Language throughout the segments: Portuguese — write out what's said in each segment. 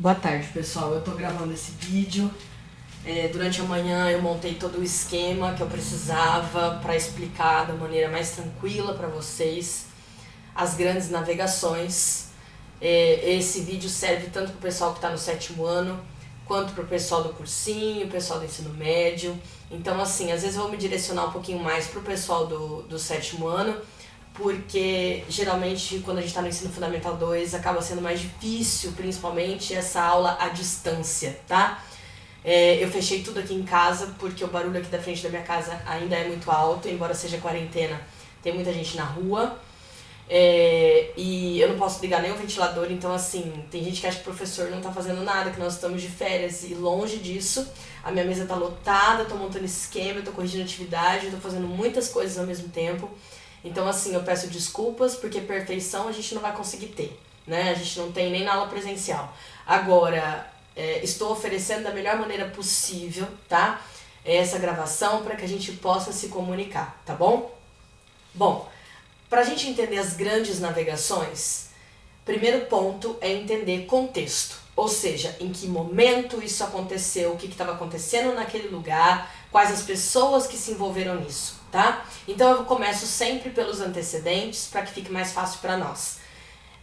Boa tarde, pessoal. Eu tô gravando esse vídeo. Durante a manhã eu montei todo o esquema que eu precisava para explicar da maneira mais tranquila para vocês as grandes navegações. Esse vídeo serve tanto para o pessoal que está no 7º ano, quanto para o pessoal do cursinho, o pessoal do ensino médio. Então, assim, às vezes eu vou me direcionar um pouquinho mais para o pessoal do 7º ano, porque geralmente quando a gente está no ensino fundamental 2 acaba sendo mais difícil, principalmente essa aula à distância, tá? Eu fechei tudo aqui em casa porque o barulho aqui da frente da minha casa ainda é muito alto, embora seja quarentena, tem muita gente na rua. E eu não posso ligar nem o ventilador, então assim, tem gente que acha que o professor não tá fazendo nada, que nós estamos de férias, e longe disso. A minha mesa tá lotada, eu tô montando esquema, eu tô corrigindo atividade, eu tô fazendo muitas coisas ao mesmo tempo. Então assim, eu peço desculpas, porque perfeição a gente não vai conseguir ter, né? A gente não tem nem na aula presencial. Agora, estou oferecendo da melhor maneira possível, tá? Essa gravação para que a gente possa se comunicar, tá bom? Bom, para a gente entender as grandes navegações, primeiro ponto é entender contexto, ou seja, em que momento isso aconteceu, o que estava acontecendo naquele lugar, quais as pessoas que se envolveram nisso, tá? Então eu começo sempre pelos antecedentes para que fique mais fácil para nós.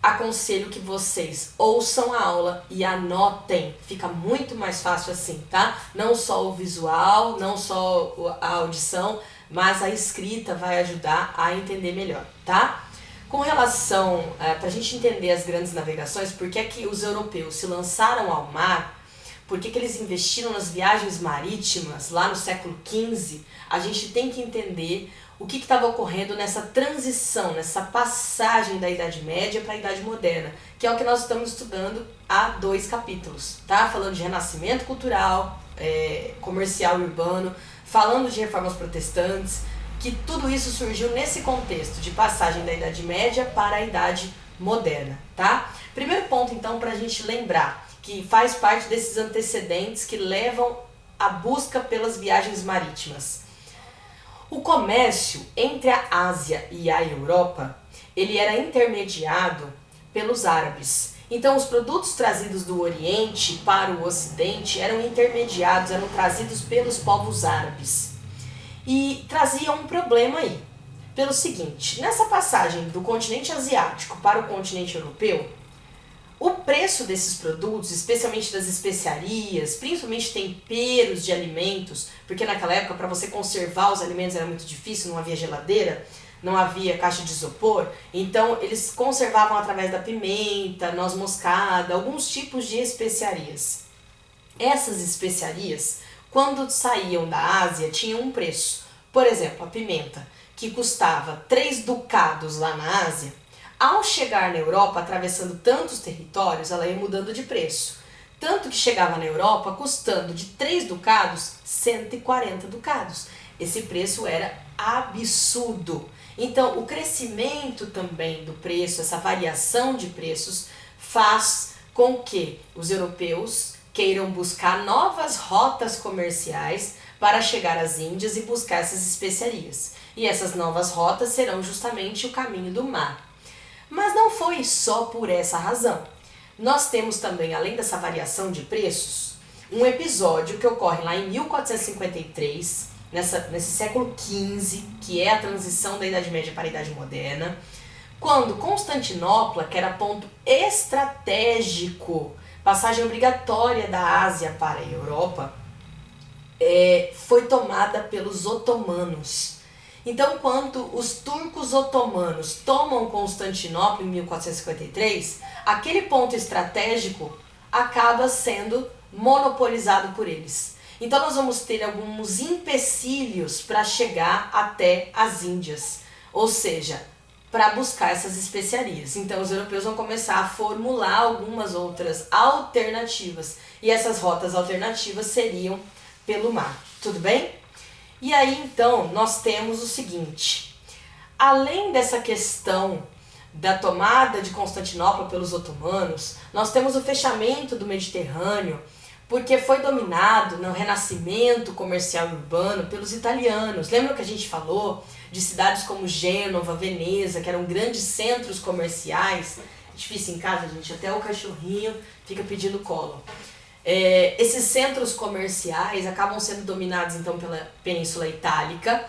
Aconselho que vocês ouçam a aula e anotem, fica muito mais fácil assim, tá? Não só o visual, não só a audição, mas a escrita vai ajudar a entender melhor, tá? Com relação, para a gente entender as grandes navegações, por que é que os europeus se lançaram ao mar, por que eles investiram nas viagens marítimas lá no século XV, a gente tem que entender o que estava ocorrendo nessa transição, nessa passagem da Idade Média para a Idade Moderna, que é o que nós estamos estudando há 2 capítulos, tá? Falando de renascimento cultural, comercial e urbano, falando de reformas protestantes, que tudo isso surgiu nesse contexto de passagem da Idade Média para a Idade Moderna, tá? Primeiro ponto, então, para a gente lembrar, que faz parte desses antecedentes que levam à busca pelas viagens marítimas. O comércio entre a Ásia e a Europa, ele era intermediado pelos árabes. Então, os produtos trazidos do Oriente para o Ocidente eram intermediados, eram trazidos pelos povos árabes. E traziam um problema aí, pelo seguinte: nessa passagem do continente asiático para o continente europeu, o preço desses produtos, especialmente das especiarias, principalmente temperos de alimentos, porque naquela época para você conservar os alimentos era muito difícil, não havia geladeira, não havia caixa de isopor, então eles conservavam através da pimenta, noz moscada, alguns tipos de especiarias. Essas especiarias, quando saíam da Ásia, tinham um preço. Por exemplo, a pimenta, que custava 3 ducados lá na Ásia, ao chegar na Europa, atravessando tantos territórios, ela ia mudando de preço. Tanto que chegava na Europa custando de 3 ducados, 140 ducados. Esse preço era absurdo. Então, o crescimento também do preço, essa variação de preços, faz com que os europeus queiram buscar novas rotas comerciais para chegar às Índias e buscar essas especiarias. E essas novas rotas serão justamente o caminho do mar. Mas não foi só por essa razão. Nós temos também, além dessa variação de preços, um episódio que ocorre lá em 1453, nesse século XV, que é a transição da Idade Média para a Idade Moderna, quando Constantinopla, que era ponto estratégico, passagem obrigatória da Ásia para a Europa, foi tomada pelos otomanos. Então, quando os turcos otomanos tomam Constantinopla em 1453, aquele ponto estratégico acaba sendo monopolizado por eles. Então, nós vamos ter alguns empecilhos para chegar até as Índias, ou seja, para buscar essas especiarias. Então, os europeus vão começar a formular algumas outras alternativas, e essas rotas alternativas seriam pelo mar. Tudo bem? E aí, então, nós temos o seguinte: além dessa questão da tomada de Constantinopla pelos otomanos, nós temos o fechamento do Mediterrâneo, porque foi dominado no renascimento comercial e urbano pelos italianos. Lembra que a gente falou de cidades como Gênova, Veneza, que eram grandes centros comerciais? Difícil em casa, gente, até o cachorrinho fica pedindo colo. Esses centros comerciais acabam sendo dominados então pela Península Itálica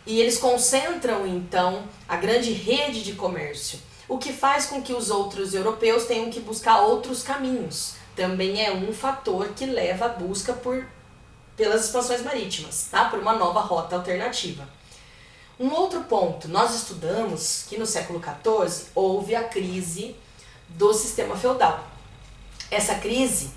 e eles concentram então a grande rede de comércio, o que faz com que os outros europeus tenham que buscar outros caminhos. Também é um fator que leva à busca pelas expansões marítimas, tá? Por uma nova rota alternativa. Um outro ponto, nós estudamos que no século XIV houve a crise do sistema feudal. Essa crise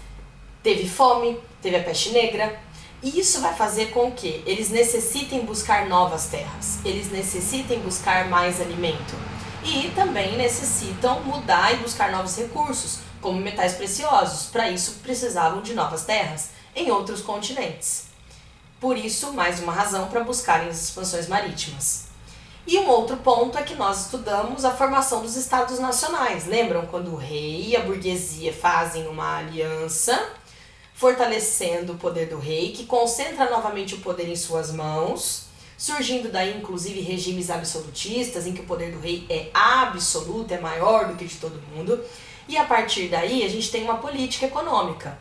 teve fome, teve a peste negra, e isso vai fazer com que eles necessitem buscar novas terras, eles necessitem buscar mais alimento e também necessitam mudar e buscar novos recursos, como metais preciosos. Para isso precisavam de novas terras em outros continentes. Por isso, mais uma razão para buscarem as expansões marítimas. E um outro ponto é que nós estudamos a formação dos estados nacionais. Lembram quando o rei e a burguesia fazem uma aliança, fortalecendo o poder do rei, que concentra novamente o poder em suas mãos, surgindo daí inclusive regimes absolutistas, em que o poder do rei é absoluto, é maior do que de todo mundo, e a partir daí a gente tem uma política econômica.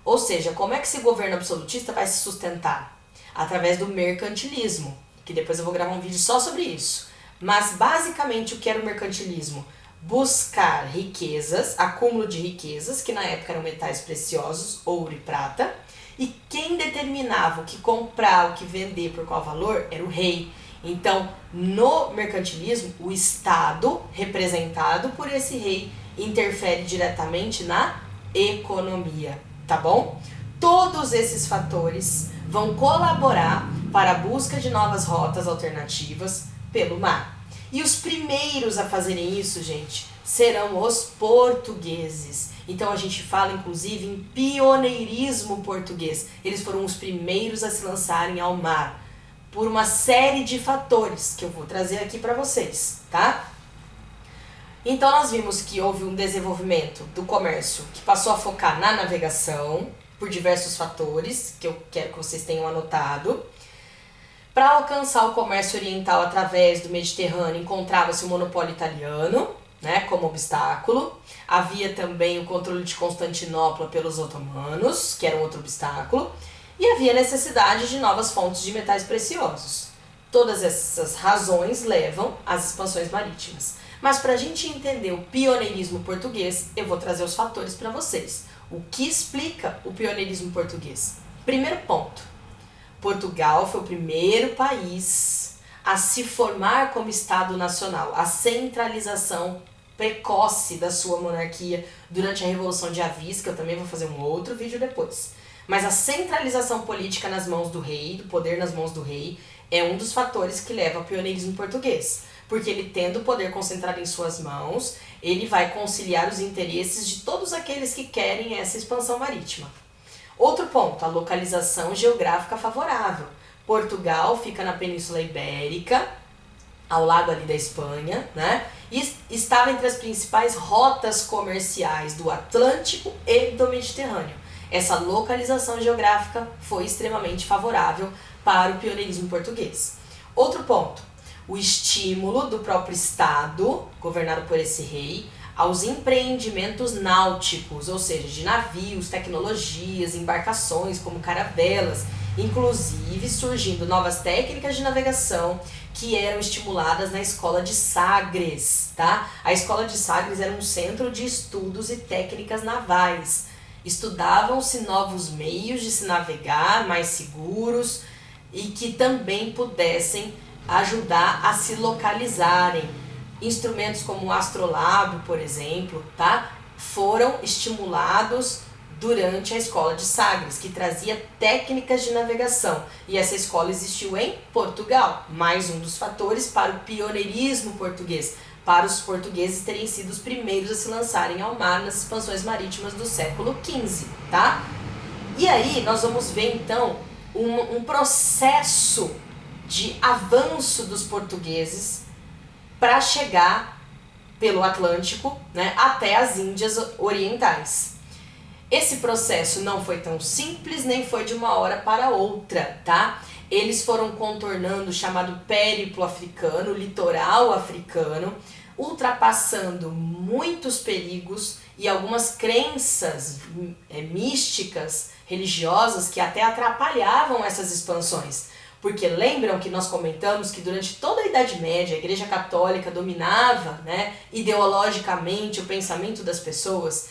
Ou seja, como é que esse governo absolutista vai se sustentar? Através do mercantilismo, que depois eu vou gravar um vídeo só sobre isso. Mas basicamente o que era o mercantilismo? Buscar riquezas, acúmulo de riquezas, que na época eram metais preciosos, ouro e prata, e quem determinava o que comprar, o que vender, por qual valor, era o rei. Então, no mercantilismo, o Estado, representado por esse rei, interfere diretamente na economia, tá bom? Todos esses fatores vão colaborar para a busca de novas rotas alternativas pelo mar. E os primeiros a fazerem isso, gente, serão os portugueses. Então a gente fala inclusive em pioneirismo português. Eles foram os primeiros a se lançarem ao mar, por uma série de fatores que eu vou trazer aqui para vocês, tá? Então nós vimos que houve um desenvolvimento do comércio que passou a focar na navegação, por diversos fatores, que eu quero que vocês tenham anotado. Para alcançar o comércio oriental através do Mediterrâneo, encontrava-se o monopólio italiano, né, como obstáculo. Havia também o controle de Constantinopla pelos otomanos, que era um outro obstáculo. E havia necessidade de novas fontes de metais preciosos. Todas essas razões levam às expansões marítimas. Mas para a gente entender o pioneirismo português, eu vou trazer os fatores para vocês. O que explica o pioneirismo português? Primeiro ponto. Portugal foi o primeiro país a se formar como Estado Nacional. A centralização precoce da sua monarquia durante a Revolução de Avis, que eu também vou fazer um outro vídeo depois. Mas a centralização política nas mãos do rei, do poder nas mãos do rei, é um dos fatores que leva ao pioneirismo português. Porque ele, tendo o poder concentrado em suas mãos, ele vai conciliar os interesses de todos aqueles que querem essa expansão marítima. Outro ponto, a localização geográfica favorável. Portugal fica na Península Ibérica, ao lado ali da Espanha, né? E estava entre as principais rotas comerciais do Atlântico e do Mediterrâneo. Essa localização geográfica foi extremamente favorável para o pioneirismo português. Outro ponto, o estímulo do próprio Estado, governado por esse rei, aos empreendimentos náuticos, ou seja, de navios, tecnologias, embarcações como caravelas, inclusive surgindo novas técnicas de navegação que eram estimuladas na Escola de Sagres, tá? A Escola de Sagres era um centro de estudos e técnicas navais. Estudavam-se novos meios de se navegar, mais seguros, e que também pudessem ajudar a se localizarem. Instrumentos como o astrolábio, por exemplo, tá? Foram estimulados durante a Escola de Sagres, que trazia técnicas de navegação. E essa escola existiu em Portugal. Mais um dos fatores para o pioneirismo português, para os portugueses terem sido os primeiros a se lançarem ao mar nas expansões marítimas do século XV, tá? E aí nós vamos ver então um processo de avanço dos portugueses para chegar pelo Atlântico, né, até as Índias Orientais. Esse processo não foi tão simples, nem foi de uma hora para outra, tá? Eles foram contornando o chamado périplo africano, o litoral africano, ultrapassando muitos perigos e algumas crenças místicas, religiosas, que até atrapalhavam essas expansões. Porque lembram que nós comentamos que durante toda a Idade Média a Igreja Católica dominava, né, ideologicamente o pensamento das pessoas,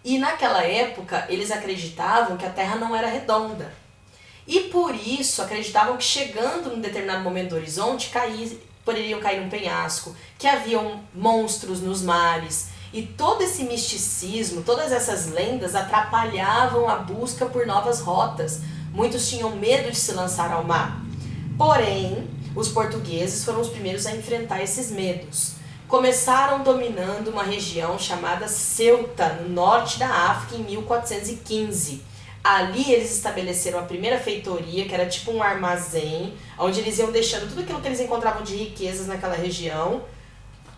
e naquela época eles acreditavam que a Terra não era redonda. E por isso acreditavam que chegando num determinado momento do horizonte poderiam cair num penhasco, que haviam monstros nos mares. E todo esse misticismo, todas essas lendas atrapalhavam a busca por novas rotas. Muitos tinham medo de se lançar ao mar. Porém, os portugueses foram os primeiros a enfrentar esses medos. Começaram dominando uma região chamada Ceuta, no norte da África, em 1415. Ali eles estabeleceram a primeira feitoria, que era tipo um armazém, onde eles iam deixando tudo aquilo que eles encontravam de riquezas naquela região,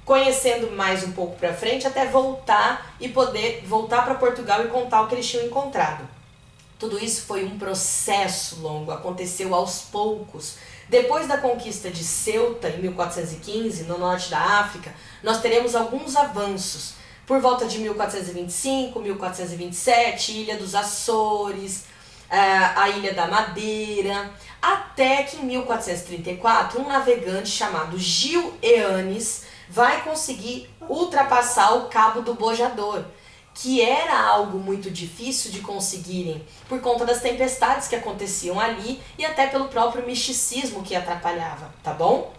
conhecendo mais um pouco para frente, até voltar e poder voltar para Portugal e contar o que eles tinham encontrado. Tudo isso foi um processo longo, aconteceu aos poucos. Depois da conquista de Ceuta, em 1415, no norte da África, nós teremos alguns avanços. Por volta de 1425, 1427, Ilha dos Açores, a Ilha da Madeira, até que em 1434 um navegante chamado Gil Eanes vai conseguir ultrapassar o Cabo do Bojador, que era algo muito difícil de conseguirem por conta das tempestades que aconteciam ali e até pelo próprio misticismo que atrapalhava, tá bom?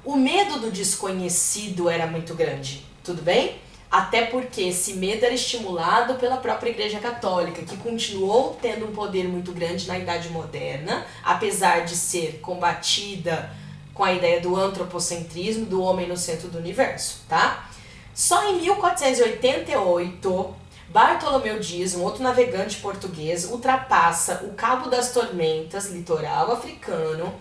O medo do desconhecido era muito grande, tudo bem? Até porque esse medo era estimulado pela própria Igreja Católica, que continuou tendo um poder muito grande na Idade Moderna, apesar de ser combatida com a ideia do antropocentrismo, do homem no centro do universo, tá? Só em 1488, Bartolomeu Dias, um outro navegante português, ultrapassa o Cabo das Tormentas, litoral africano,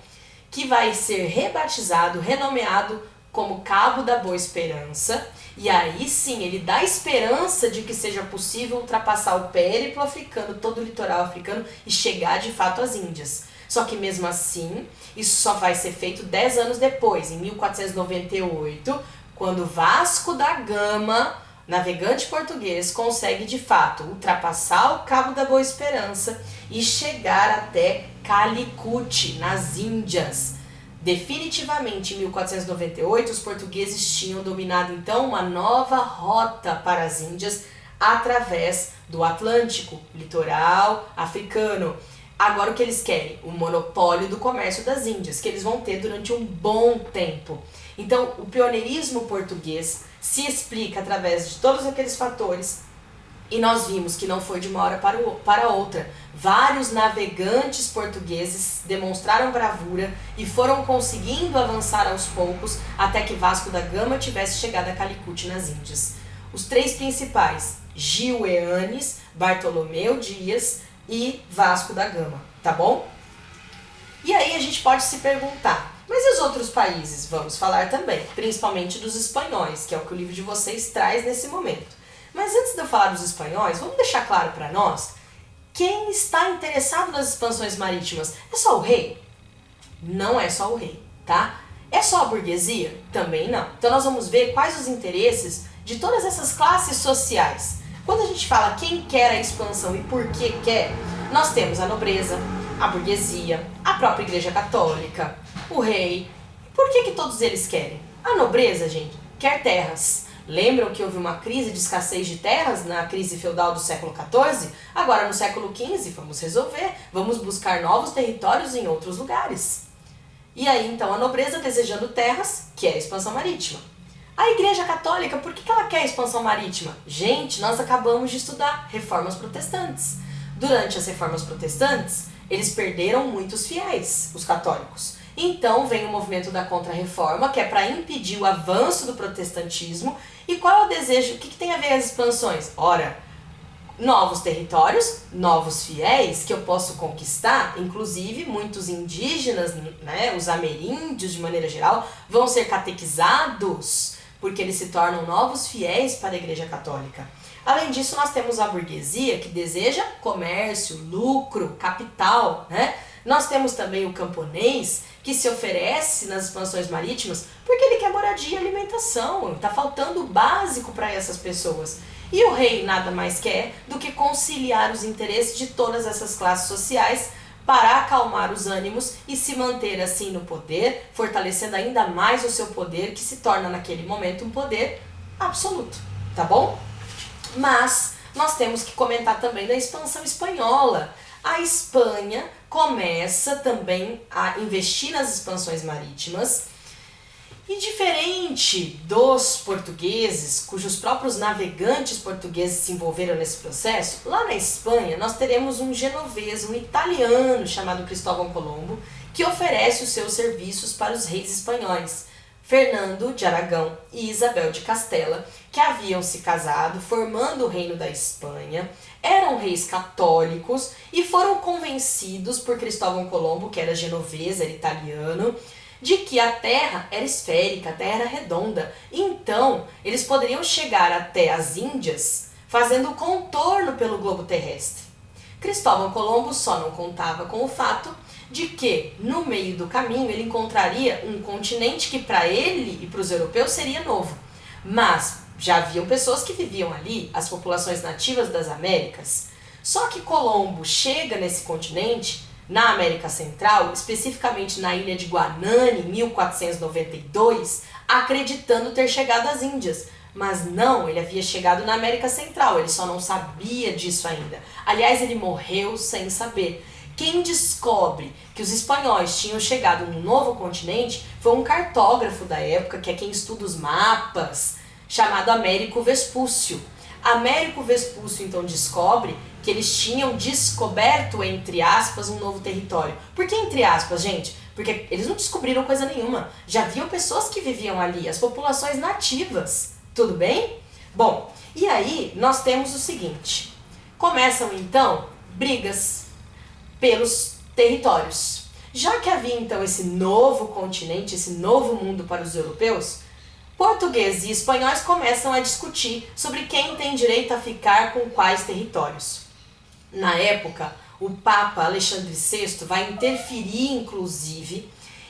que vai ser rebatizado, renomeado como Cabo da Boa Esperança, e aí sim ele dá esperança de que seja possível ultrapassar o périplo africano, todo o litoral africano, e chegar de fato às Índias. Só que mesmo assim, isso só vai ser feito 10 anos depois, em 1498, quando Vasco da Gama, navegante português, consegue de fato ultrapassar o Cabo da Boa Esperança e chegar até Calicut, nas Índias. Definitivamente, em 1498, os portugueses tinham dominado então uma nova rota para as Índias através do Atlântico, litoral africano. Agora o que eles querem? O monopólio do comércio das Índias, que eles vão ter durante um bom tempo. Então, o pioneirismo português se explica através de todos aqueles fatores, e nós vimos que não foi de uma hora para outra. Vários navegantes portugueses demonstraram bravura e foram conseguindo avançar aos poucos até que Vasco da Gama tivesse chegado a Calicut, nas Índias. Os três principais, Gil Eanes, Bartolomeu Dias e Vasco da Gama, tá bom? E aí a gente pode se perguntar, mas e os outros países? Vamos falar também, principalmente dos espanhóis, que é o que o livro de vocês traz nesse momento. Mas antes de eu falar dos espanhóis, vamos deixar claro para nós, quem está interessado nas expansões marítimas é só o rei? Não é só o rei, tá? É só a burguesia? Também não. Então nós vamos ver quais os interesses de todas essas classes sociais. Quando a gente fala quem quer a expansão e por que quer, nós temos a nobreza, a burguesia, a própria Igreja Católica, o rei. Por que todos eles querem? A nobreza, gente, quer terras. Lembram que houve uma crise de escassez de terras na crise feudal do século XIV? Agora, no século XV, vamos resolver, vamos buscar novos territórios em outros lugares. E aí, então, a nobreza desejando terras, quer a expansão marítima. A Igreja Católica, por que ela quer a expansão marítima? Gente, nós acabamos de estudar reformas protestantes. Durante as reformas protestantes, eles perderam muitos fiéis, os católicos. Então vem o movimento da Contra-Reforma, que é para impedir o avanço do protestantismo. E qual é o desejo? O que tem a ver as expansões? Ora, novos territórios, novos fiéis que eu posso conquistar, inclusive muitos indígenas, né, os ameríndios de maneira geral, vão ser catequizados, porque eles se tornam novos fiéis para a Igreja Católica. Além disso, nós temos a burguesia, que deseja comércio, lucro, capital, né? Nós temos também o camponês, que se oferece nas expansões marítimas porque ele quer moradia e alimentação, está faltando o básico para essas pessoas. E o rei nada mais quer do que conciliar os interesses de todas essas classes sociais para acalmar os ânimos e se manter assim no poder, fortalecendo ainda mais o seu poder, que se torna naquele momento um poder absoluto, tá bom? Mas nós temos que comentar também da expansão espanhola. A Espanha começa também a investir nas expansões marítimas e, diferente dos portugueses, cujos próprios navegantes portugueses se envolveram nesse processo, lá na Espanha nós teremos um genovês, um italiano chamado Cristóvão Colombo, que oferece os seus serviços para os reis espanhóis, Fernando de Aragão e Isabel de Castela, que haviam se casado, formando o reino da Espanha, eram reis católicos e foram convencidos por Cristóvão Colombo, que era genovês, era italiano, de que a Terra era esférica, a Terra era redonda. Então, eles poderiam chegar até as Índias fazendo contorno pelo globo terrestre. Cristóvão Colombo só não contava com o fato de que, no meio do caminho, ele encontraria um continente que para ele e para os europeus seria novo. Mas já haviam pessoas que viviam ali, as populações nativas das Américas. Só que Colombo chega nesse continente, na América Central, especificamente na ilha de Guanane, em 1492, acreditando ter chegado às Índias. Mas não, ele havia chegado na América Central, ele só não sabia disso ainda. Aliás, ele morreu sem saber. Quem descobre que os espanhóis tinham chegado num novo continente foi um cartógrafo da época, que é quem estuda os mapas, chamado Américo Vespúcio. Américo Vespúcio então descobre que eles tinham descoberto, entre aspas, um novo território. Por que entre aspas, gente? Porque eles não descobriram coisa nenhuma. Já haviam pessoas que viviam ali, as populações nativas. Tudo bem? Bom, e aí nós temos o seguinte. Começam então brigas pelos territórios. Já que havia então esse novo continente, esse novo mundo para os europeus, portugueses e espanhóis começam a discutir sobre quem tem direito a ficar com quais territórios. Na época, o Papa Alexandre VI vai interferir, inclusive,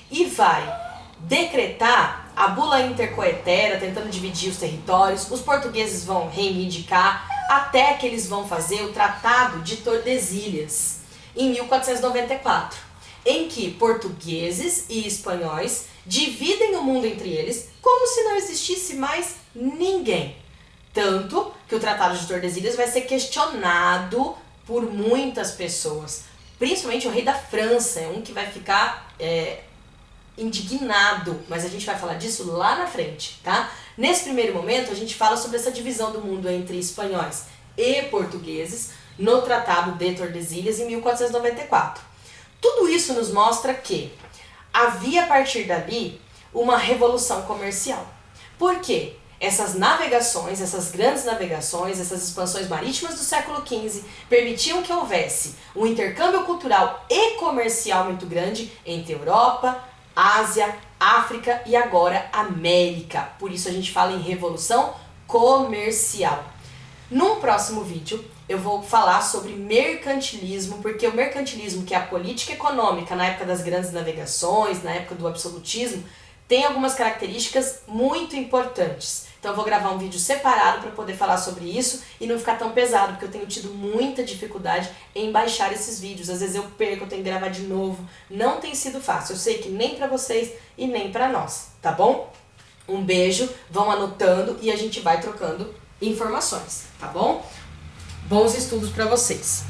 e vai decretar a bula intercoetera, tentando dividir os territórios. Os portugueses vão reivindicar até que eles vão fazer o Tratado de Tordesilhas, em 1494, em que portugueses e espanhóis dividem o mundo entre eles como se não existisse mais ninguém. Tanto que o Tratado de Tordesilhas vai ser questionado por muitas pessoas, principalmente o rei da França, é um que vai ficar indignado, mas a gente vai falar disso lá na frente, tá? Nesse primeiro momento a gente fala sobre essa divisão do mundo entre espanhóis e portugueses no Tratado de Tordesilhas em 1494. Tudo isso nos mostra que havia a partir dali uma revolução comercial. Por quê? Essas navegações, essas grandes navegações, essas expansões marítimas do século XV permitiam que houvesse um intercâmbio cultural e comercial muito grande entre Europa, Ásia, África e agora América. Por isso a gente fala em revolução comercial. Num próximo vídeo eu vou falar sobre mercantilismo, porque o mercantilismo, que é a política econômica na época das grandes navegações, na época do absolutismo, tem algumas características muito importantes. Então eu vou gravar um vídeo separado para poder falar sobre isso e não ficar tão pesado, porque eu tenho tido muita dificuldade em baixar esses vídeos. Às vezes eu perco, eu tenho que gravar de novo. Não tem sido fácil. Eu sei que nem para vocês e nem para nós, tá bom? Um beijo, vão anotando e a gente vai trocando informações, tá bom? Bons estudos para vocês!